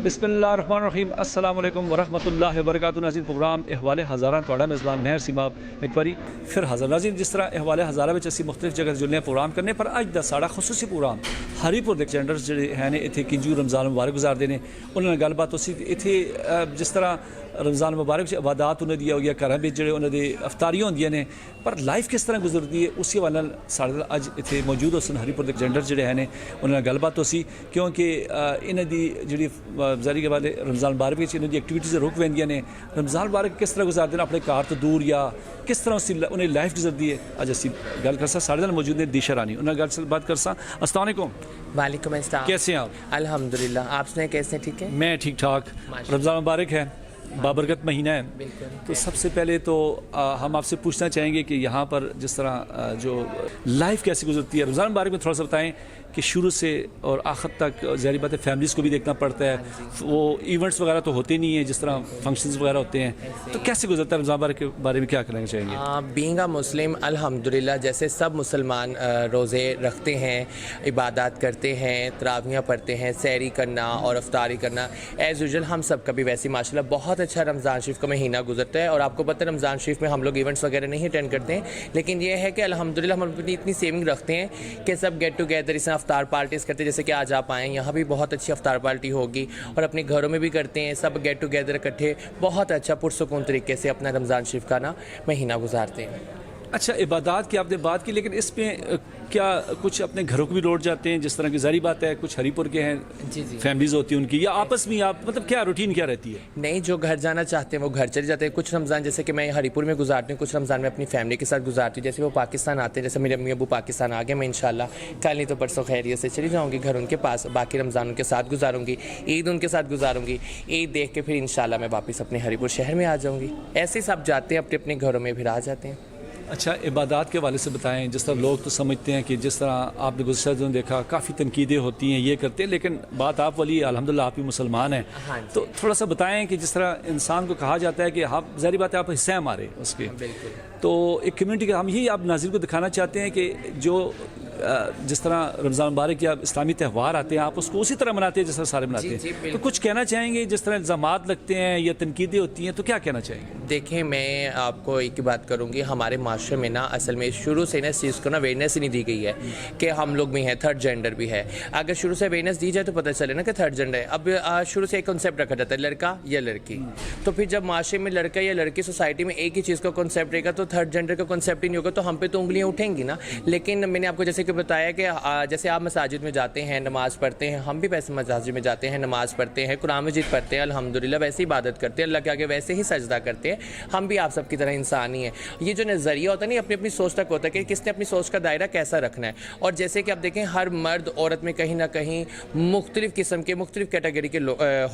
बिस्मिल्लाहिर्रहमानिर्रहीम अस्सलाम वालेकुम वरहमतुल्लाहि वबरकातुहू। नाज़रीन प्रोग्राम अहवाले हज़ारा तुहाड़ा मेज़बान महर सीमा एक बारी फिर हाज़र। नाज़रीन जिस तरह अहवाले हज़ारा में असीं मुख्तलिफ जगह जुलने प्रोग्राम करने पर अज दा साड़ा खुसूसी प्रोग्राम हरीपुर दे जेंडर्स जिहड़े हैं ने इत्थे किंजू रमज़ान मुबारक गुजारदे ने उन्हां नाल गलबात होसी। इत्थे जिस तरह रमज़ान मुबारक च इबादत उन्हां दी होई घरां विच जिहड़े उन्हां दी अफ्तारियां होंदियां ने पर लाइफ किस तरह गुजरदी है उसी हवाले नाल साढ़े नाल अज इत्थे मौजूद होसन हरीपुर दे जेंडर्स जिहड़े हैं ने उन्हां नाल गलबात होसी क्योंकि इन्हां दी जिहड़ी ज़ाहिर के वाले रमज़ान मुबारक इन्हों की एक्टिविटीज़ रुक पेंदियां ने। रमज़ान मुबारक किस तरह गुजारते हैं अपने घर तो दूर या किस तरह उसकी उन्हें लाइफ गुजरती है अज असी गल कर साढ़े नाल मौजूद ने दिशा रानी उन्हें गल बात कर सा। अस्सलाम वालेकुम। वालेकुम अस्सलाम। कैसे हैं आप? अल्हम्दुलिल्लाह, आप सुनाए कैसे? ठीक है, मैं ठीक ठाक। रमज़ान मुबारक है, बाबरकत महीना है, तो सबसे पहले तो हम आपसे पूछना चाहेंगे कि यहाँ पर जिस तरह जो लाइफ कैसे गुजरती है रमज़ान मुबारक में, थोड़ा सा बताएं कि शुरू से और आखिर तक। ज़ाहिर बात है फैमिलीज़ को भी देखना पड़ता है, वो इवेंट्स वगैरह तो होते नहीं हैं जिस तरह फंक्शंस वगैरह होते हैं, तो कैसे गुजरता है रमज़ान मुबारक के बारे में क्या कहना चाहेंगे? बीइंग अ मुस्लिम अल्हम्दुलिल्लाह, जैसे सब मुसलमान रोज़े रखते हैं, इबादत करते हैं, तरावियाँ पढ़ते हैं, सैरी करना और अफ्तारी करना एज़ यूजुअल हम सब का भी वैसे माशाल्लाह बहुत अच्छा रमज़ान शरीफ का महीना गुजरता है। और आपको पता है रमज़ान शरीफ में हम लोग इवेंट्स वगैरह नहीं अटेंड करते हैं, लेकिन ये है कि अल्हम्दुलिल्लाह हम अपनी इतनी सेविंग रखते हैं कि सब गेट टुगेदर इस अफ्तार पार्टीज़ करते हैं। जैसे कि आज आप आएँ, यहाँ भी बहुत अच्छी अफ्तार पार्टी होगी और अपने घरों में भी करते हैं, सब गेट टुगेदर इकट्ठे बहुत अच्छा पुरसुकून तरीके से अपना रमज़ान शरीफ का महीना गुजारते हैं। अच्छा, इबादत की आपने बात की, लेकिन इसमें क्या कुछ अपने घरों को भी लौट जाते हैं जिस तरह की ज़ाहिर बात है कुछ हरीपुर के हैं जी जी फैमिलीज़ होती हैं उनकी, या आपस में आप मतलब क्या रूटीन क्या रहती है? नहीं, जो घर जाना चाहते हैं वो घर चले जाते हैं। कुछ रमज़ान जैसे कि मैं हरीपुर में गुजारती हूँ, कुछ रमज़ान में अपनी फैमिली के साथ गुजारती हूँ। जैसे वो पाकिस्तान आते हैं, जैसे मेरे अम्मी अबू पाकिस्तान आ गए, मैं इंशाल्लाह कल नहीं तो परसों खैरियत से चली जाऊँगी घर उनके पास, बाकी रमज़ान उनके साथ गुजारूँगी, ईद उनके साथ गुजारूँगी, ईद देख के फिर इंशाल्लाह मैं वापस अपने हरीपुर शहर में आ जाऊँगी। ऐसे सब जाते हैं अपने अपने घरों में फिर आ जाते हैं। अच्छा, इबादत के हवाले से बताएं। जिस तरह लोग तो समझते हैं कि जिस तरह आपने गुज़श्ता दिनों देखा काफ़ी तनकीदें होती हैं, ये करते हैं, लेकिन बात आप वाली अल्हम्दुलिल्लाह आप ही मुसलमान हैं, तो थोड़ा सा बताएं कि जिस तरह इंसान को कहा जाता है कि आप ज़ाहिर बात है आप हिस्से हमारे उसके, तो एक कम्युनिटी का हम यही आप नाज़रीन को दिखाना चाहते हैं कि जो जिस तरह रमज़ान मुबारक या इस्लामी त्यौहार आते हैं आप उसको उसी तरह मनाते हैं जिस तरह सारे मनाते हैं, तो कुछ कहना चाहेंगे? जिस तरह इल्ज़ामात लगते हैं या तनकीदें होती हैं तो क्या कहना चाहेंगे? देखें, मैं आपको एक ही बात करूँगी, हमारे माशरे में असल में शुरू से इस चीज़ को अवेयरनेस ही नहीं दी गई है कि हम लोग भी हैं, थर्ड जेंडर भी है। अगर शुरू से अवेयरनेस दी जाए तो पता चले ना कि थर्ड जेंडर है। अब शुरू से एक कॉन्सेप्ट रखा जाता है लड़का या लड़की, तो फिर जब माशरे में लड़का या लड़की सोसाइटी में एक ही चीज़ का कॉन्सेप्ट रहेगा तो थर्ड जेंडर का कॉन्सेप्ट ही नहीं होगा, तो हम पे तो उंगलियाँ उठेंगी ना। लेकिन मैंने आपको जैसे कि बताया कि जैसे आप मसाजिद में जाते हैं, नमाज़ पढ़ते हैं, हम भी वैसे मसाजिद में जाते हैं, नमाज़ पढ़ते हैं, कुरान मजीद पढ़ते हैं, अल्हम्दुलिल्लाह वैसे ही इबादत करते हैं, अल्लाह के आगे वैसे ही सजदा करते हैं। हम भी आप सब की तरह इंसान ही हैं। ये जो नज़रिया होता है ना, अपनी अपनी सोच तक होता है कि किसने अपनी सोच का दायरा कैसा रखना है। और जैसे कि आप देखें हर मर्द औरत में कहीं ना कहीं मुख्तलिफ किस्म के मुख्तलिफ कैटेगरी के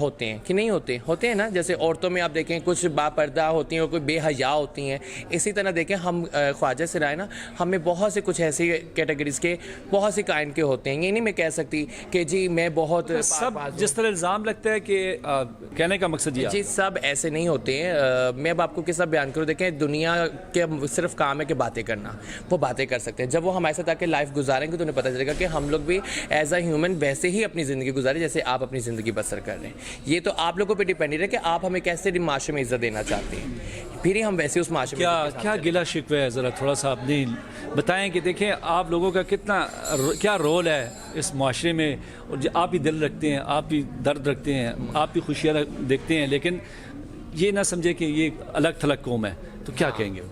होते हैं कि नहीं होते, होते हैं ना। जैसे औरतों में आप देखें कुछ बापर्दा होती हैं और कोई बेहया होती हैं। इसी तरह देखें हम ख्वाजा से राय हमें बहुत से कुछ ऐसी कैटेगरीज के बहुत से काइंड के होते हैं। ये नहीं मैं कह सकती कि जी मैं बहुत सब जिस तरह इल्ज़ाम लगता है कि कहने का मकसद ये जी सब ऐसे नहीं होते हैं। मैं अब आपको किस्सा बयान करूँ, देखें दुनिया के सिर्फ काम है कि बातें करना, वो बातें कर सकते हैं। जब वो हमारे साथ आके लाइफ गुजारेंगे तो उन्हें पता चलेगा कि हम लोग भी एज अ ह्यूमन वैसे ही अपनी ज़िंदगी गुजारे जैसे आप अपनी ज़िंदगी बसर कर रहे हैं। ये तो आप लोगों पर डिपेंड है कि आप हमें कैसे माशरे में इज्जत देना चाहते हैं, फिर ही हम वैसे उस माशरे में क्या गिला शिकवा है, ज़रा थोड़ा सा अपनी बताएं कि देखें आप लोगों का कितना क्या रोल है इस माशरे में, और आप भी दिल रखते हैं, आप भी दर्द रखते हैं, आप भी खुशियाँ देखते हैं, लेकिन ये ना समझे कि ये अलग थलग कौम है, तो क्या कहेंगे?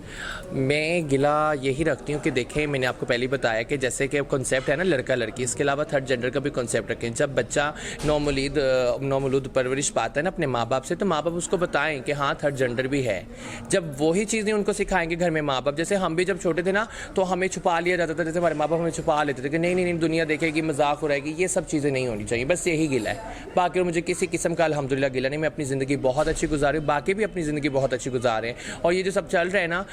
मैं गिला यही रखती हूँ कि देखें मैंने आपको पहले ही बताया कि जैसे कि कॉन्सेप्ट है ना लड़का लड़की, इसके अलावा थर्ड जेंडर का भी कॉन्सेप्ट रखें। जब बच्चा नौमौलूद परवरिश पाता है ना अपने माँ बाप से, तो माँ बाप उसको बताएं कि हाँ थर्ड जेंडर भी है। जब वही चीज़ें उनको सिखाएंगे घर में माँ बाप, जैसे हम भी जब छोटे थे ना तो हमें छुपा लिया जाता था, जैसे हमारे माँ बाप हमें छुपा लेते थे कि नहीं नहीं नहीं दुनिया देखेगी, मजाक उड़ाएगी, ये सब चीज़ें नहीं होनी चाहिए। बस यही गिला है, बाकी मुझे किसी किस्म का अल्हम्दुलिल्लाह गिला नहीं। मैं अपनी ज़िंदगी बहुत अच्छी गुजारी हूँ, बाकी भी अपनी ज़िंदगी बहुत अच्छी गुजार रहे हैं। और ये जो सब चल रहा है ना,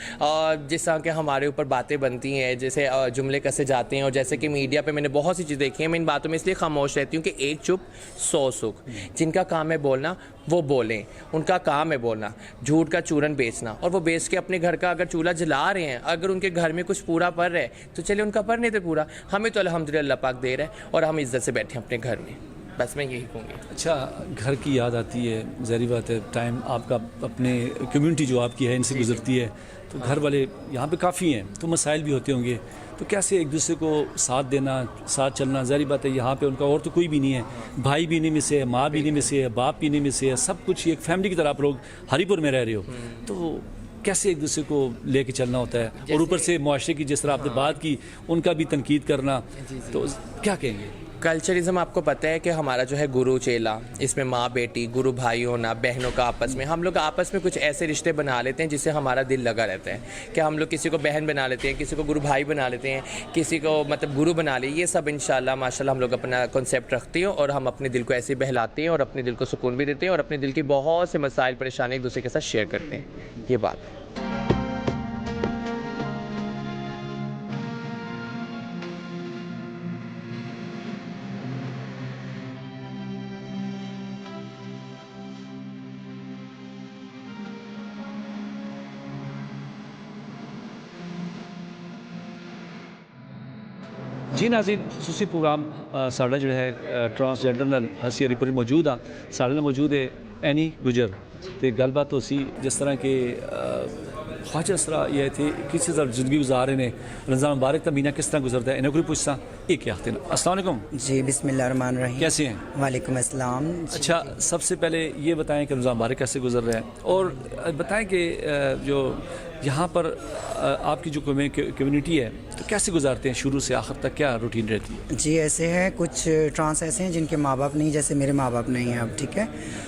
जिस तरह के हमारे ऊपर बातें बनती हैं, जैसे जुमले कसे जाते हैं, और जैसे कि मीडिया पे मैंने बहुत सी चीज़ें देखी हैं, मैं इन बातों में इसलिए खामोश रहती हूँ कि एक चुप 100 सुख। जिनका काम है बोलना वो बोलें, उनका काम है बोलना, झूठ का चूरन बेचना, और वो बेच के अपने घर का अगर चूल्हा जला रहे हैं, अगर उनके घर में कुछ पूरा पड़ रहा है तो चलिए उनका पढ़ नहीं थे पूरा, हमें तो अल्हम्दुलिल्लाह अल्लाह पाक दे रहा है और हम इज्जत से बैठे हैं अपने घर में। बस मैं यही कहूँगी। अच्छा, घर की याद आती है, ज़ाहिर बात है, टाइम आपका अपने कम्युनिटी जो आपकी है इनसे गुजरती है, तो घर वाले यहाँ पे काफ़ी हैं, तो मसाइल भी होते होंगे, तो कैसे एक दूसरे को साथ देना, साथ चलना? ज़ाहिर बात है यहाँ पे उनका और तो कोई भी नहीं है, भाई भी नहीं में से है, माँ भी नहीं में से है, बाप भी नहीं में से है, सब कुछ एक फैमिली की तरह आप लोग हरीपुर में रह रहे हो, तो कैसे एक दूसरे को लेके चलना होता है? और ऊपर से मुआशरे की जिस तरह आपने बात की, उनका भी तनकीद करना, तो क्या कहेंगे? कल्चरिज्म आपको पता है कि हमारा जो है गुरु चेला, इसमें माँ बेटी, गुरु भाई होना, बहनों का आपस में, हम लोग आपस में कुछ ऐसे रिश्ते बना लेते हैं जिससे हमारा दिल लगा रहता है कि हम लोग किसी को बहन बना लेते हैं, किसी को गुरु भाई बना लेते हैं, किसी को मतलब गुरु बना ले। ये सब इंशाल्लाह माशाल्लाह हम लोग अपना कॉन्सेप्ट रखते हैं और हम अपने दिल को ऐसे बहलाते हैं और अपने दिल को सुकून भी देते हैं और अपने दिल की बहुत से मसाइल परेशानी एक दूसरे के साथ शेयर करते हैं। ये बात। जी नाज़रीन, खुसूसी प्रोग्राम साढ़ा जो है ट्रांसजेंडर नाल असी हरीपुर मौजूद हाँ। साढ़े नाल मौजूद है एनी गुजर, तो गलबात हो सी जिस तरह के ख्वाजा सरा ये थे किसी तरह ज़िंदगी गुजार रहे हैं, रमज़ान मुबारक का महीना किस तरह गुजरता है, इन्हें कोई पूछता एक क्या आखते हैं। अस्सलाम वालेकुम जी, बिस्मिल्लाहिर्रहमानिर्रहीम। कैसे हैं? वालेकुम अस्सलाम। अच्छा, सबसे पहले ये बताएं कि रमज़ान मुबारक कैसे गुजर रहा है, और बताएं कि जो यहाँ पर आपकी जो कम्युनिटी है तो कैसे गुजारते हैं, शुरू से आखिर तक क्या रूटीन रहती है? जी, ऐसे हैं कुछ ट्रांस ऐसे हैं जिनके माँ बाप नहीं, जैसे मेरे माँ बाप नहीं हैं अब, ठीक है।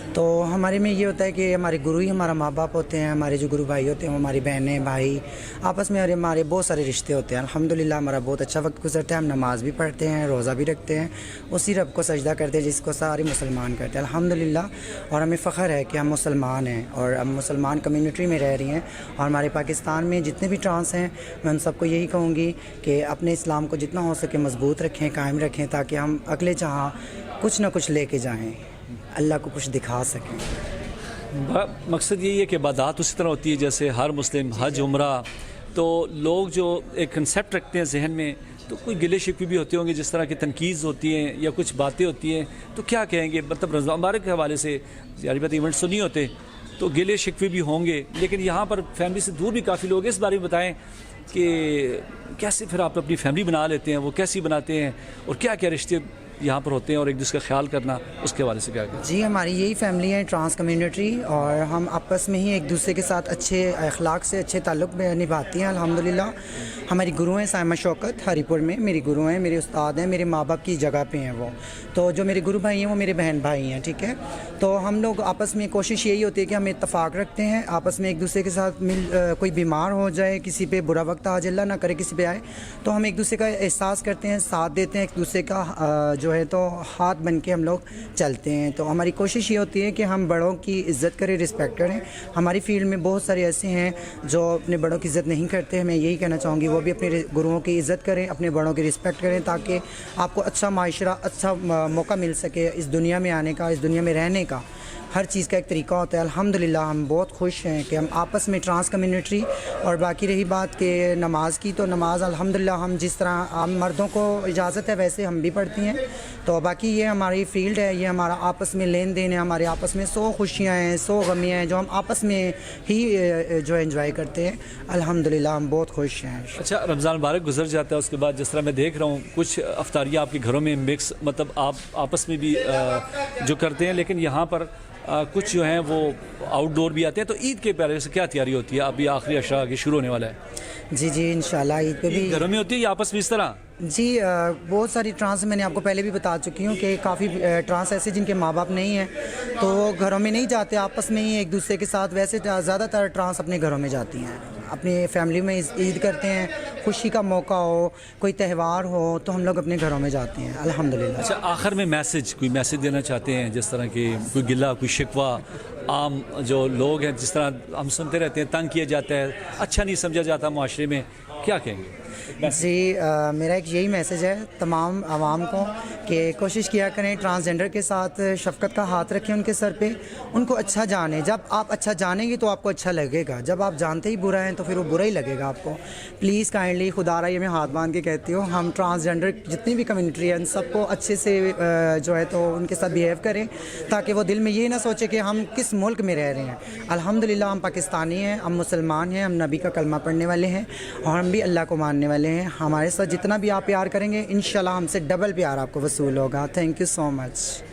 तो हमारे में ये होता है कि हमारे गुरु ही हमारा माँ बाप होते हैं, हमारे जो गुरु भाई होते हैं वो हमारी बहनें भाई, आपस में हमारे बहुत सारे रिश्ते होते हैं। अल्हम्दुलिल्लाह हमारा बहुत अच्छा वक्त गुजरता है, हम नमाज़ भी पढ़ते हैं, रोज़ा भी रखते हैं, उसी रब को सजदा करते हैं जिसको सारे मुसलमान करते हैं अल्हम्दुलिल्लाह। और हमें फ़ख्र है कि हम मुसलमान हैं और हम मुसलमान कम्युनिटी में रह रही हैं। और हमारे पाकिस्तान में जितने भी ट्रांस हैं, मैं उन सबको यही कहूँगी कि अपने इस्लाम को जितना हो सके मजबूत रखें, कायम रखें, ताकि हम अगले जहाँ कुछ ना कुछ लेके जाएँ, अल्लाह को कुछ दिखा सकें। मकसद यही है कि इबादत उसी तरह होती है जैसे हर मुस्लिम हज उम्रा, तो लोग जो एक कंसेप्ट रखते हैं जहन में, तो कोई गिले शिकवे भी होते होंगे, जिस तरह की तनकीज़ होती हैं या कुछ बातें होती हैं, तो क्या कहेंगे? मतलब रमज़ान मुबारक के हवाले से यारी बात इवेंट्स तो नहीं होते, तो गिले शिकवे भी होंगे, लेकिन यहाँ पर फैमिली से दूर भी काफ़ी लोग हैं। इस बारे में बताएं कि कैसे फिर आप अपनी फैमिली बना लेते हैं, वो कैसी बनाते हैं, और क्या क्या रिश्ते यहाँ पर होते हैं, और एक दूसरे का ख्याल करना, उसके हवाले से क्या करें? जी, हमारी यही फैमिली है ट्रांस कम्युनिटी, और हम आपस में ही एक दूसरे के साथ अच्छे अखलाक से अच्छे ताल्लुक़ निभाती हैं अल्हम्दुलिल्लाह। हमारी गुरु हैं साइमा शौकत, हरीपुर में मेरी गुरु हैं, मेरे उस्ताद हैं, मेरे माँ बाप की जगह पे हैं वो। तो जो मेरे गुरु भाई हैं वो मेरे बहन भाई हैं, ठीक है। तो हम लोग आपस में कोशिश यही होती है कि हम इत्तफाक़ रखते हैं, आपस में एक दूसरे के साथ कोई बीमार हो जाए, किसी पे बुरा वक्त आ जाए, अल्लाह ना करे किसी पे आए, तो हम एक दूसरे का एहसास करते हैं, साथ देते हैं, एक दूसरे का जो है तो हाथ बन के हम लोग चलते हैं। तो हमारी कोशिश ये होती है कि हम बड़ों की इज़्ज़त करें, रिस्पेक्ट करें। हमारी फील्ड में बहुत सारे ऐसे हैं जो अपने बड़ों की इज़्ज़त नहीं करते, मैं यही कहना चाहूँगी वो भी अपने गुरुओं की इज़्ज़त करें, अपने बड़ों की रिस्पेक्ट करें, ताकि आपको अच्छा माशरा, अच्छा मौका मिल सके इस दुनिया में आने का, इस दुनिया में रहने का। हर चीज़ का एक तरीका होता है। अल्हम्दुलिल्लाह हम बहुत खुश हैं कि हम आपस में ट्रांस कम्युनिटी। और बाकी रही बात कि नमाज की, तो नमाज अल्हम्दुलिल्लाह हम जिस तरह आम मर्दों को इजाज़त है वैसे हम भी पढ़ती हैं। तो बाकी ये हमारी फील्ड है, ये हमारा आपस में लेन देन है, हमारे आपस में 100 खुशियाँ हैं, 100 गमियाँ हैं जो हम आपस में ही जो एंजॉय करते हैं। अल्हम्दुलिल्लाह हम बहुत खुश हैं। अच्छा, रमज़ान मुबारक गुजर जाता है, उसके बाद जिस तरह मैं देख रहा हूँ कुछ अफ्तारियाँ आपके घरों में मिक्स, मतलब आप आपस में भी जो करते हैं, लेकिन यहाँ पर कुछ जो हैं वो आउटडोर भी आते हैं। तो ईद के पहले से क्या तैयारी होती है? अभी आखिरी अशरा आगे शुरू होने वाला है। जी इंशाल्लाह ईद पे भी घरों में होती है या आपस में इस तरह? जी, बहुत सारी ट्रांस मैंने आपको पहले भी बता चुकी हूँ कि काफ़ी ट्रांस ऐसे जिनके माँ बाप नहीं हैं, तो वो घरों में नहीं जाते, आपस में ही एक दूसरे के साथ। वैसे ज़्यादातर ट्रांस अपने घरों में जाती हैं, अपनी फैमिली में ईद करते हैं, खुशी का मौका हो, कोई त्यौहार हो, तो हम लोग अपने घरों में जाते हैं अल्हम्दुलिल्लाह। अच्छा, आखिर में कोई मैसेज देना चाहते हैं, जिस तरह की कोई गिला, कोई शिकवा, आम जो लोग हैं जिस तरह हम सुनते रहते हैं, तंग किया जाता है, अच्छा नहीं समझा जाता माशरे में, क्या कहेंगे? जी मेरा एक यही मैसेज है तमाम आवाम को कि कोशिश किया करें ट्रांसजेंडर के साथ शफकत का हाथ रखें उनके सर पे, उनको अच्छा जाने। जब आप अच्छा जानेंगे तो आपको अच्छा लगेगा, जब आप जानते ही बुरा हैं तो फिर वो बुरा ही लगेगा आपको। प्लीज़ काइंडली खुदा रहा ये मैं हाथ बांध के कहती हूँ, हम ट्रांसजेंडर जितनी भी कम्युनिटी है उन सबको अच्छे से जो है तो उनके साथ बिहेव करें, ताकि वो दिल में ये ना सोचे कि हम किस मुल्क में रह रहे हैं। अल्हम्दुलिल्लाह हम पाकिस्तानी हैं, हम मुसलमान हैं, हम नबी का कलमा पढ़ने वाले हैं और हम भी अल्लाह को मानने वाले हैं। हमारे साथ जितना भी आप प्यार करेंगे इंशाल्लाह हमसे डबल प्यार आपको वसूल होगा। Thank you so much.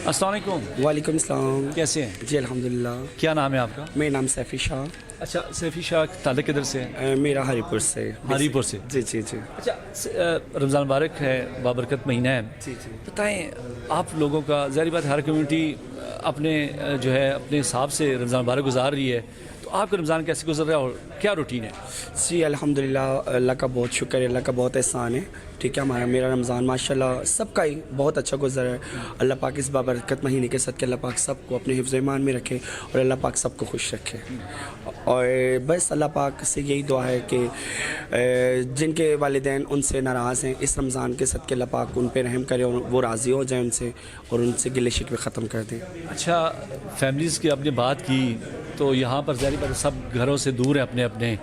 अस्सलाम वालेकुम। वालेकुम सलाम। कैसे हैं? जी अल्हम्दुलिल्लाह। क्या नाम है आपका? मेरा नाम सैफ़ी शाह। अच्छा, सैफ़ी शाह ताल्लुक किधर से है? मेरा हरीपुर से। हरीपुर से। जी जी जी। अच्छा, रमज़ान मुबारक है, बाबरकत महीना है। जी जी। बताएं आप लोगों का, ज़ाहिर बात हर कम्युनिटी अपने जो है अपने हिसाब से रमज़ान मुबारक गुजार रही है, तो आपका रमज़ान कैसे गुजर रहा है और क्या रूटीन है? जी अल्हम्दुलिल्लाह, अल्लाह का बहुत शुक्र है, अल्लाह का बहुत एहसान है। ठीक है, हमारा मेरा रमज़ान माशाल्लाह सबका ही बहुत अच्छा गुजरा है। अल्लाह पाक इस बाबरकत महीने के सदके अल्लाह पाक सबको अपने हिफ्ज़ ईमान में रखे और अल्लाह पाक सबको खुश रखे। और बस अल्लाह पाक से यही दुआ है कि जिनके वालिदैन उनसे नाराज़ हैं, इस रमज़ान के सदके अल्लाह पाक उन पर रहम करे और वो राज़ी हो जाए उनसे और उनसे गिले शिकवे ख़त्म कर दें। अच्छा, फैमिलीज़ की आपने बात की तो यहाँ पर ज़ाहिर बात है सब घरों से दूर है अपने अपने,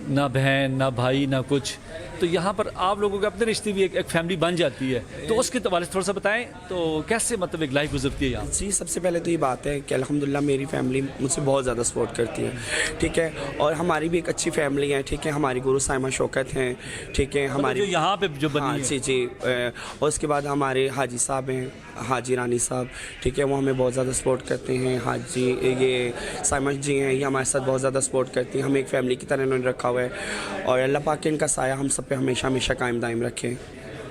ना बहन ना भाई ना कुछ, तो यहाँ पर आप लोगों के अपने रिश्ते भी एक फैमिली बन जाती है, तो उसके हवाले से थोड़ा सा बताएं तो कैसे मतलब एक लाइफ गुजरती है यहाँ? जी सबसे पहले तो ये बात है कि अल्हम्दुलिल्लाह मेरी फैमिली मुझसे बहुत ज़्यादा सपोर्ट करती है। ठीक है, और हमारी भी एक अच्छी फैमिली है। ठीक है, हमारी गुरु साइमा शौकत हैं। ठीक है, हमारी जो यहाँ पे जो बनी हाँ है। जी जी। और उसके बाद हमारे हाजी साहब हैं, हाजी रानी साहब। ठीक है, वो हमें बहुत ज़्यादा सपोर्ट करते हैं। हाजी ये साइमा जी हैं, ये हमारे साथ बहुत ज़्यादा सपोर्ट करती हैं, हमें एक फ़ैमिली की तरह इन्होंने रखा हुआ है और अल्लाह पाक इनका साया हम सब पे हमेशा हमेशा कायम दायम रखे।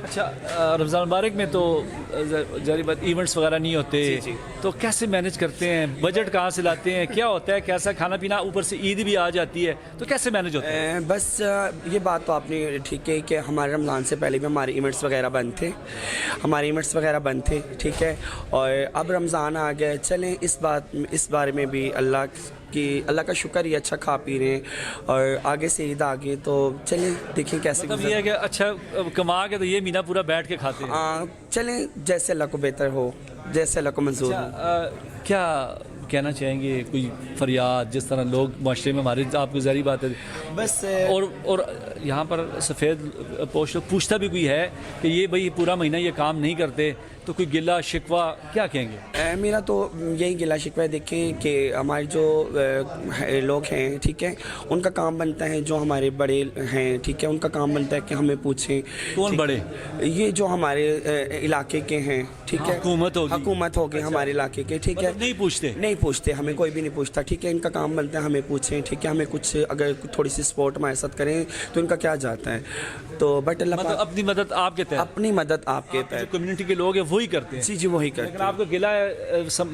अच्छा, रमज़ान मुबारक में तो ज़ाहिर बात इवेंट्स वगैरह नहीं होते, जी। तो कैसे मैनेज करते हैं? बजट कहाँ से लाते हैं? क्या होता है, कैसा खाना पीना, ऊपर से ईद भी आ जाती है, तो कैसे मैनेज होता है? बस ये बात तो आपने ठीक है कि हमारे रमज़ान से पहले भी हमारे इवेंट्स वगैरह बंद थे, ठीक है, और अब रमज़ान आ गया। चलें इस बारे में भी अल्लाह का शुक्र ही, अच्छा खा पी रहे हैं और आगे से ईद आ गई तो चलें देखें कैसे मतलब ये है कि अच्छा कमा के तो ये महीना पूरा बैठ के खाते हैं। चलें जैसे अल्लाह को बेहतर हो, जैसे अल्लाह को मंजूर हो। क्या कहना चाहेंगे, कोई फरियाद जिस तरह लोग माशरे में हमारे, आपको ज़ाहिर बात है बस और यहाँ पर सफ़ेद पोश लोग पूछता भी कोई है कि ये भाई पूरा महीना ये काम नहीं करते, तो कोई गिला शिकवा क्या कहेंगे? मेरा तो यही गिला शिकवा है, देखें कि हमारे जो लोग हैं, ठीक है, उनका काम बनता है, जो हमारे बड़े हैं, ठीक है, उनका काम बनता है कि हमें पूछें। कौन बड़े? ये जो हमारे इलाके के हैं, ठीक है, हुकूमत होगी हमारे इलाके के, ठीक है, मतलब नहीं पूछते, हमें कोई भी नहीं पूछता। ठीक है, इनका काम बनता है हमें पूछें। ठीक है, हमें कुछ अगर थोड़ी सी सपोर्ट हमारे साथ करें तो इनका क्या जाता है, तो बट अल्लाह मतलब अपनी मदद आपके तहत, अपनी मदद आपके तहत कम्युनिटी के लोग हैं वही करते हैं। जी जी वही करते लेकिन आपको गिला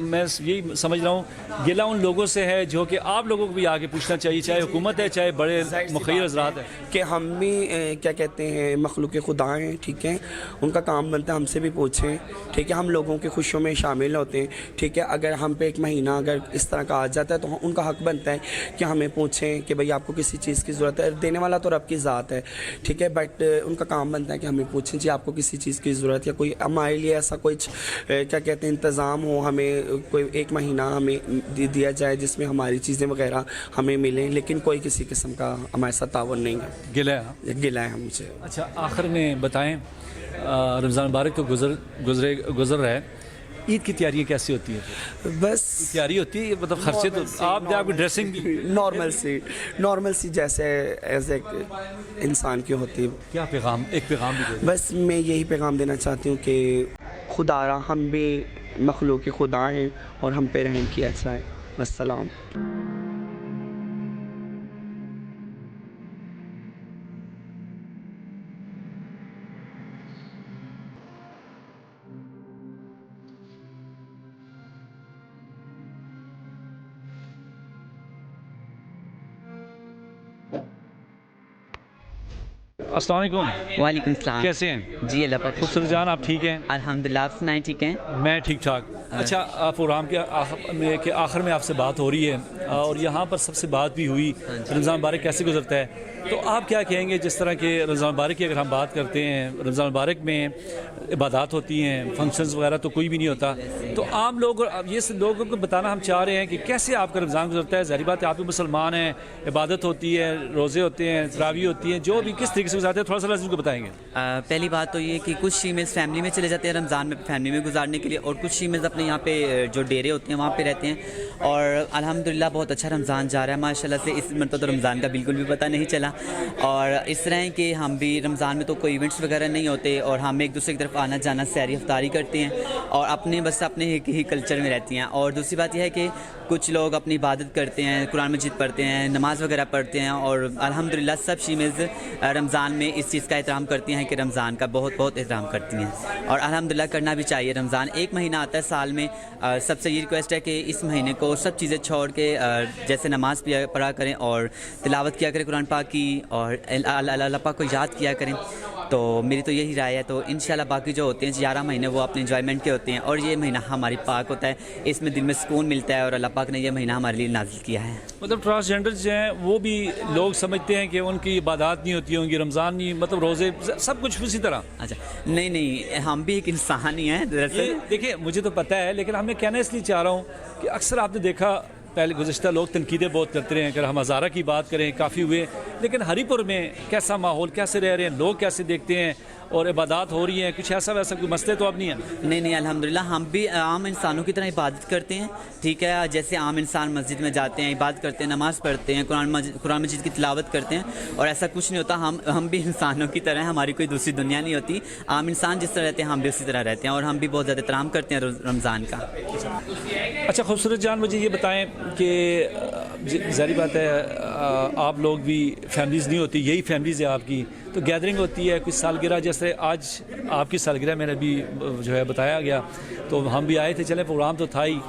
मैं यही समझ रहा हूँ, गिला उन लोगों से है जो कि आप लोगों को भी आगे पूछना चाहिए, चाहे हुकूमत है चाहे बड़े मुखिर हज़रात हैं, कि हम भी क्या कहते हैं मखलूक खुदा हैं। ठीक है, उनका काम बनता है हमसे भी पूछें। ठीक है, हम लोगों की खुशियों में शामिल होते हैं। ठीक है, अगर हम पे एक महीना अगर इस तरह का आ जाता है तो उनका हक बनता है कि हमें पूछें कि भाई आपको किसी चीज़ की ज़रूरत है। देने वाला तो रब की ज़ात है, ठीक है, बट उनका काम बनता है कि हमें पूछें जी आपको किसी चीज़ की ज़रूरत या कोई हमारे लिए ऐसा कुछ क्या कहते हैं इंतज़ाम हो, हमें कोई एक महीना हमें दिया जाए जिसमें हमारी चीज़ें वगैरह हमें मिलें, लेकिन कोई किसी किस्म का हमारे साथ तावन नहीं है। गिला है हमसे। अच्छा, आखिर में बताएं, रमज़ान मुबारक तो गुजर रहा है, ईद की तैयारियाँ कैसी होती है? बस तैयारी होती है, मतलब खर्चे तो आपकी ड्रेसिंग भी नॉर्मल सी जैसे एज ए इंसान की होती है। क्या पैगाम, एक पैगाम भी दे? बस मैं यही पैगाम देना चाहती हूँ कि खुदारा हम भी मखलूक खुदा हैं और हम पे रहम किया जाए। वस्सलाम। अस्सलाम वालेकुम, वालेकुम सलाम। कैसे हैं? जी अल्लाह पाक खूबसूरत जान, आप ठीक हैं? अल्हम्दुलिल्लाह, आप सुनाएं ठीक हैं? मैं ठीक ठाक। अच्छा, प्रोग्राम के आखिर में आपसे बात हो रही है और यहाँ पर सबसे बात भी हुई रमज़ान मुबारक कैसे गुजरता है, तो आप क्या कहेंगे जिस तरह के रमज़ान मुबारक की अगर हम बात करते हैं, रमज़ान मुबारक में इबादत होती हैं, फंक्शंस वगैरह तो कोई भी नहीं होता, तो आम लोग और ये लोगों को बताना हम चाह रहे हैं कि कैसे आपका रमज़ान गुजरता है। ज़ाहिर बात है आप भी मुसलमान हैं, इबादत होती है, रोज़े होते हैं, तरावी होती हैं, जो भी किस तरीके से गुजारते हैं थोड़ा सा लाज़िम को बताएंगे। पहली बात तो ये कि कुछ शीमेज़ फैमिली में चले जाते हैं रमज़ान में फैमिली में गुजारने के लिए, और कुछ शीमेज़ अपने यहाँ पे जो डेरे होते हैं वहाँ पे रहते हैं। और अल्हम्दुलिल्लाह बहुत अच्छा रमज़ान जा रहा है माशाल्लाह से। इस मतलब तो रमज़ान का बिल्कुल भी पता नहीं चला। और इस तरह है कि हम भी रमज़ान में तो कोई इवेंट्स वगैरह नहीं होते, और हम एक दूसरे की तरफ आना जाना सैरी अफ्तारी करते हैं और अपने बस अपने ही कल्चर में रहती हैं। और दूसरी बात यह है कि कुछ लोग अपनी इबादत करते हैं, कुरान मजीद पढ़ते हैं, नमाज़ वगैरह पढ़ते हैं, और अल्हम्दुलिल्लाह सब शीमेज़ रमज़ान में इस चीज़ का एहतराम करती हैं कि रमज़ान का बहुत बहुत एहतराम करती हैं, और अल्हम्दुलिल्लाह करना भी चाहिए। रमज़ान एक महीना आता है साल में, सबसे ये रिक्वेस्ट है कि इस महीने को सब चीज़ें छोड़ के जैसे नमाज़ पढ़ा करें और तिलावत किया करें कुरान पाक की, और अल्लाह पाक को याद किया करें। तो मेरी तो यही राय है। तो इंशाल्लाह बाकी जो होते हैं 11 महीने वो अपने एंजॉयमेंट के होते हैं, और ये महीना हमारी पाक होता है, इसमें दिल में सुकून मिलता है, और अल्लाह पाक ने ये महीना हमारे लिए नाज़िल किया है। मतलब ट्रांसजेंडर जो हैं वो भी लोग समझते हैं कि उनकी इबादत नहीं होती होंगी, रमज़ान नहीं, मतलब रोज़े सब कुछ उसी तरह। अच्छा, नहीं, हम भी एक इंसान ही हैं दरअसल। देखिए मुझे तो पता है, लेकिन हमें कहना इसलिए चाह रहा हूँ कि अक्सर आपने देखा पहले गुज़श्ता लोग तनकीदें बहुत करते रहे हैं। अगर हम हज़ारा की बात करें काफ़ी हुए, लेकिन हरीपुर में कैसा माहौल, कैसे रह रहे हैं लोग, कैसे देखते हैं, और इबादत हो रही है, कुछ ऐसा वैसा कोई मसले तो अब नहीं है? नहीं, अल्हम्दुलिल्लाह हम भी आम इंसानों की तरह इबादत करते हैं, ठीक है। जैसे आम इंसान मस्जिद में जाते हैं, इबादत करते हैं, नमाज़ पढ़ते हैं, कुरान मजीद की तिलावत करते हैं, और ऐसा कुछ नहीं होता। हम भी इंसानों की तरह हैं, हमारी कोई दूसरी दुनिया नहीं होती। आम इंसान जिस तरह रहते हैं हम भी उसी तरह रहते हैं, और हम भी बहुत ज़्यादा एहतराम करते हैं रमज़ान का। अच्छा खूबसूरत जान, मुझे ये बताएं कि ज़ाहिर बात है आप लोग भी फैमिलीज़ नहीं होती, यही फैमिलीज़ है आपकी, तो गैदरिंग होती है, कुछ सालगिरह, जैसे आज आपकी सालगिरह मैंने भी जो है बताया गया, तो हम भी आए थे, चले प्रोग्राम तो था ही,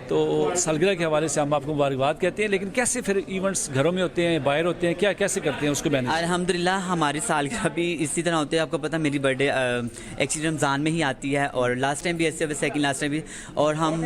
तो सालगिरह के हवाले से हम आपको मुबारकबाद कहते हैं। लेकिन कैसे फिर इवेंट्स घरों में होते हैं, बाहर होते हैं, क्या कैसे करते हैं उसको मैनेज? अल्हम्दुलिल्लाह हमारी सालगिरह भी इसी तरह होती है। आपको पता मेरी बर्थडे एक्चुअली रमज़ान में ही आती है, और लास्ट टाइम भी ऐसे सेकंड लास्ट टाइम भी, और हम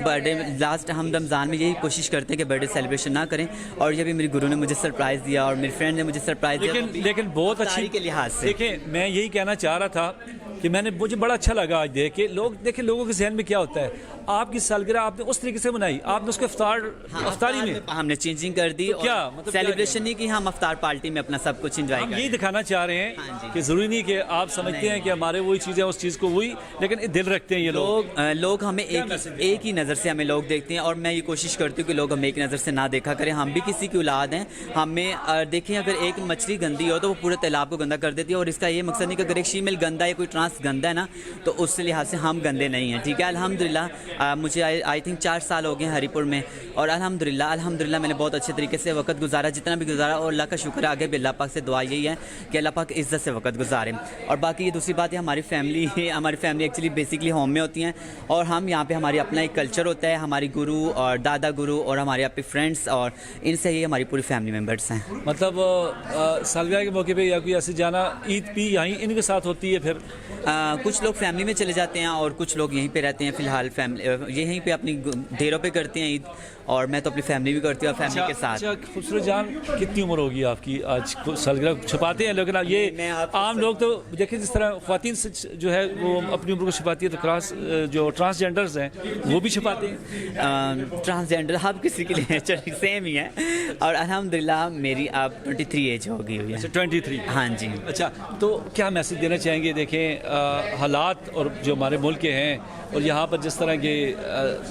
हम रमज़ान में यही कोशिश करते हैं कि बर्थडे सेलिब्रेशन ना करें। और ये भी मेरे गुरु ने मुझे सरप्राइज़ दिया, और मेरे फ्रेंड ने मुझे सरप्राइज़ दिया, लेकिन बहुत अच्छी के लिहाज से। देखिए मैं यही कहना चाह रहा था कि मुझे बड़ा अच्छा लगा आज देख के, लोगों के जहन में क्या होता है, आपकी सालगिरह आपने उस तरीके से मनाई, आपने उसको अफ्तारी में हमने चेंजिंग कर दी, क्या और मतलब सेलिब्रेशन नहीं कि हम अफ्तार पार्टी में अपना सब कुछ एंजॉय हम करें। यही दिखाना चाह रहे हैं हाँ कि ज़रूरी नहीं कि आप समझते हैं कि हमारे वही चीज़ें उस चीज़ को वही, लेकिन दिल रखते हैं ये लोग हमें एक ही नज़र से हमें लोग देखते हैं, और मैं ये कोशिश करती हूँ कि लोग हमें एक नज़र से ना देखा करें। हम भी किसी की औलाद हैं, हमें देखें अगर एक मछली गंदी हो तो वो पूरे तालाब को गंदा कर देती है, और इसका ये मकसद नहीं कि अगर एक शीमेल गंदा है, कोई ट्रांस गंदा है ना, तो उस लिहाज से हम गंदे नहीं हैं, ठीक है। अल्हम्दुलिल्लाह मुझे आई थिंक 4 साल हो गए हैं हरीपुर में, और अल्हम्दुलिल्लाह मैंने बहुत अच्छे तरीके से वक्त गुजारा, जितना भी गुजारा, और अल्लाह का शुक्र है। आगे भी अल्लाह पाक से दुआ यही है कि अल्लाह पाक इज़्ज़त से वक्त गुजारें। और बाकी ये दूसरी बात है, हमारी फैमिली एक्चुअली बेसिकली होम में होती हैं, और हम यहाँ पे हमारी अपना एक कल्चर होता है, हमारी गुरु और दादा गुरु और हमारे यहाँ पे फ्रेंड्स, और इनसे ही हमारी पूरी फैमिली मेम्बर्स हैं। मतलब सालगिरह के मौके पे या कोई ऐसे जाना, ईद भी यहीं इनके साथ होती है फिर? कुछ लोग फैमिली में चले जाते हैं, और कुछ लोग यहीं पे रहते हैं। फ़िलहाल फैमिली यहीं पे अपनी डेरों पे करते हैं ईद, और मैं तो अपनी फैमिली भी करती हूँ फैमिली के साथ। अच्छा खूबसूरत जान, कितनी उम्र होगी आपकी? आज सालगिरह छुपाते हैं, लेकिन ये आम लोग तो देखिए जिस तरह ख्वातीन से जो है वो अपनी उम्र को छुपाती है, तो जो ट्रांसजेंडर्स हैं वो भी छुपाते हैं। ट्रांसजेंडर हर किसी के लिए सेम ही है, और अल्हम्दुलिल्लाह मेरी अब 23 एज हो गई हुई है। 23? हाँ जी। अच्छा, तो क्या मैसेज देना चाहेंगे? देखें हालात और जो हमारे मुल्क के हैं, और यहाँ पर जिस तरह के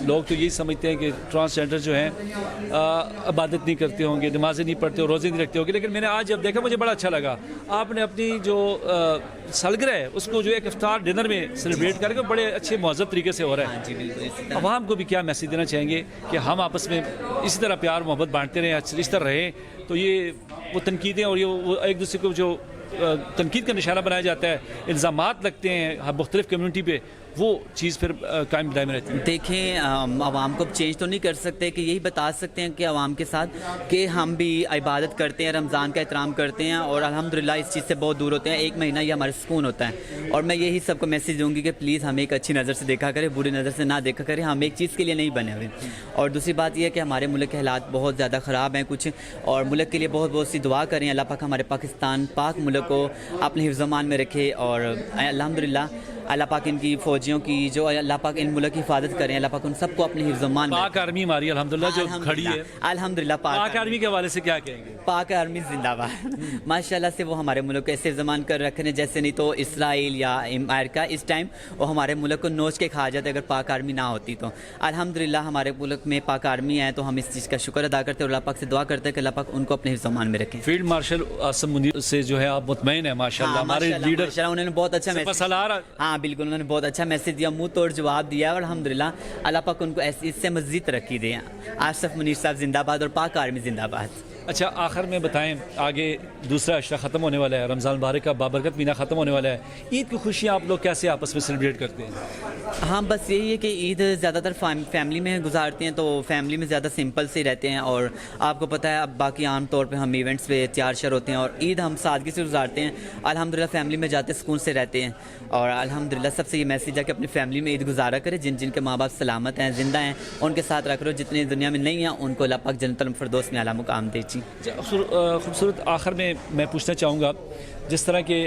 लोग तो यही समझते हैं कि ट्रांसजेंडर जो हैं इबादत नहीं करते होंगे, नमाज़ें नहीं पढ़ते, रोज़े नहीं रखते होंगे, लेकिन मैंने आज जब देखा मुझे बड़ा अच्छा लगा, आपने अपनी जो सालगिरह है उसको जो एक इफ्तार डिनर में सेलिब्रेट करके बड़े अच्छे महज़ब तरीके से हो रहा है। हाँ जी बिल्कुल। अवाम को भी क्या मैसेज देना चाहेंगे कि हम आपस में इसी तरह प्यार मोहब्बत बांटते रहें, इस तरह रहें, तो ये वो तनकीदें और ये वो एक दूसरे को जो तनकीद का निशाना बनाया जाता है, इल्ज़ामात लगते हैं मुख्तलिफ़ कम्यूनिटी पे, वो चीज़ फिर कायम दायम रहती है? देखें, आवाम को चेंज तो नहीं कर सकते कि यही बता सकते हैं कि आवाम के साथ कि हम भी इबादत करते हैं, रमज़ान का एहतराम करते हैं और अल्हम्दुलिल्लाह इस चीज़ से बहुत दूर होते हैं। एक महीना ये हमारा सुकून होता है और मैं यही सबको मैसेज दूंगी कि प्लीज़ हमें एक अच्छी नज़र से देखा करें, बुरी नज़र से ना देखा करें। हम एक चीज़ के लिए नहीं बने हुए। और दूसरी बात यह है कि हमारे मुल्क के हालात बहुत ज़्यादा ख़राब हैं कुछ, और मुल्क के लिए बहुत बहुत सी दुआ करें। अल्लाह पाक हमारे पाकिस्तान पाक मुल्क को अपने हिफ्ज़-ओ-मान में रखे और अल्हम्दुलिल्लाह अल्लाह पाक इनकी फ़ौजियों की जो अल्लाह पाक इन मुल्क की हिफाजत करें, अल्लाह पाक उन सबको अपने हिफ्ज़-ओ-मान में। पाक आर्मी हमारी अल्हम्दुलिल्लाह जो खड़ी है, अल्हम्दुलिल्लाह पाक आर्मी के हवाले से क्या कहेंगे? पाक आर्मी जिंदाबाद। माशाल्लाह से वो हमारे मुल्क को ऐसे ज़मान कर रखे हैं जैसे नहीं तो इसराइल या अमेरिका इस टाइम वो हमारे मुल्क को नोच के खा जाते अगर पाक आर्मी ना होती तो। अल्हम्दुलिल्लाह हमारे मुल्क में पाक आर्मी है तो हम इस चीज़ का शुक्र अदा करते हैं और अल्लाह पाक से दुआ करते हैं कि अल्लाह पाक उनको अपने हिफ्ज़-ओ-मान में रखें। फील्ड मार्शल आसिम मुनीर से जो है आप मुतमईन है माशाल्लाह? हमारे लीडर माशाल्लाह उन्होंने बहुत अच्छा मैसेज, हाँ बिल्कुल, उन्होंने बहुत अच्छा मैसेज दिया, मुंह तोड़ जवाब दिया और अल्हम्दुलिल्लाह अल्लाह पाक उनको ऐसे इससे मज़ीद तरक्की दें। आसिफ मुनीर साहब जिंदाबाद और पाक आर्मी जिंदाबाद। अच्छा, आखिर में बताएं, आगे दूसरा अशरा ख़त्म होने वाला है, रमज़ान मुबारक का बाबरकत महीना ख़त्म होने वाला है, ईद की खुशियाँ आप लोग कैसे आपस में सेलिब्रेट करते हैं? हाँ बस यही है कि ईद ज़्यादातर फैमिली में गुजारते हैं तो फैमिली में ज़्यादा सिंपल से रहते हैं और आपको पता है अब बाकी आम तौर पे हम इवेंट्स पे तैयार शर होते हैं और ईद हम सादगी से गुजारते हैं। अल्हम्दुलिल्लाह फैमिली में जाते सुकून से रहते हैं और अल्हम्दुलिल्लाह सबसे ये मैसेज है कि अपनी फैमिली में ईद गुजारा करें। जिन जिनके माँ बाप सलामत हैं, जिंदा हैं, उनके साथ रख लो। जितने दुनिया में नहीं हैं उनको अल्लाह पाक जन्नतुल फिरदौस में आला मुकाम दे। जी खूबसूरत आखिर में मैं पूछना चाहूँगा, जिस तरह के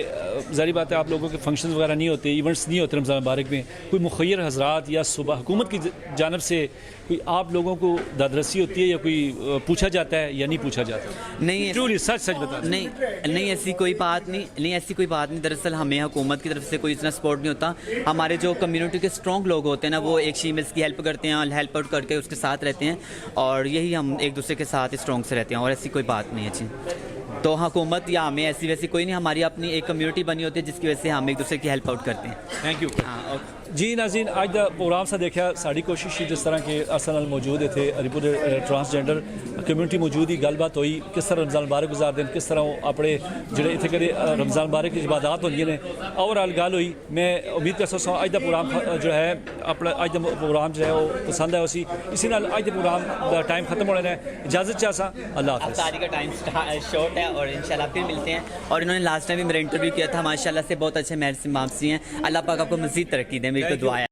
ज़ाहिर बात है आप लोगों के फंक्शन वगैरह नहीं होते, इवेंट्स नहीं होते रमज़ान मुबारक में, कोई मुखय्यर हज़रात या सुबह हुकूमत की जानब से कोई आप लोगों को दादरसी होती है या कोई पूछा जाता है या नहीं पूछा जाता? नहीं, ट्रूली सच बता। नहीं ऐसी कोई बात नहीं, ऐसी कोई बात नहीं। दरअसल हमें हुकूमत की तरफ से कोई इतना सपोर्ट नहीं होता। हमारे जो कम्युनिटी के स्ट्रॉन्ग लोग होते हैं ना, वो एक शीमेल्स की हेल्प करते हैं और हेल्प आउट करके उसके साथ रहते हैं और यही हम एक दूसरे के साथ स्ट्रॉन्ग से रहते हैं और ऐसी कोई बात नहीं है। जी तो हुकूमत या हमें ऐसी वैसी कोई नहीं, हमारी अपनी एक कम्युनिटी बनी होती है जिसकी वजह से हम एक दूसरे की हेल्प आउट करते हैं। Thank you. हाँ जी नाज़रीन, आज दा प्रोग्राम सा देखा साड़ी कोशिश ही जिस तरह के असल मौजूद थे हरिपुर ट्रांसजेंडर कम्युनिटी मौजूद ही गलबात हुई किस तरह रमज़ान मुबारक गुजार दिन किस तरह अपने जोड़े इतने करे रमज़ान मुबारक की इबादत होंगी ने ओवरऑल गल हुई। मैं उम्मीद कर सकता हूँ अज का प्रोग्राम जो है अपना अज का प्रोग्राम जो है वो पसंद है उसी इसी नाल अज के प्रोग्राम का टाइम खत्म होने है। इजाज़त चाहता अल्लाह हाफ़िज़। तारीख का टाइम शॉर्ट है और इंशाल्लाह फिर मिलते हैं। और इन्होंने लास्ट टाइम भी मेरा इंटरव्यू किया था, माशाल्लाह से बहुत अच्छे मैरिज इमाम सी हैं। अल्लाह पाक आपको मज़ीद तरक्की दे, मेरी तो दुआ है।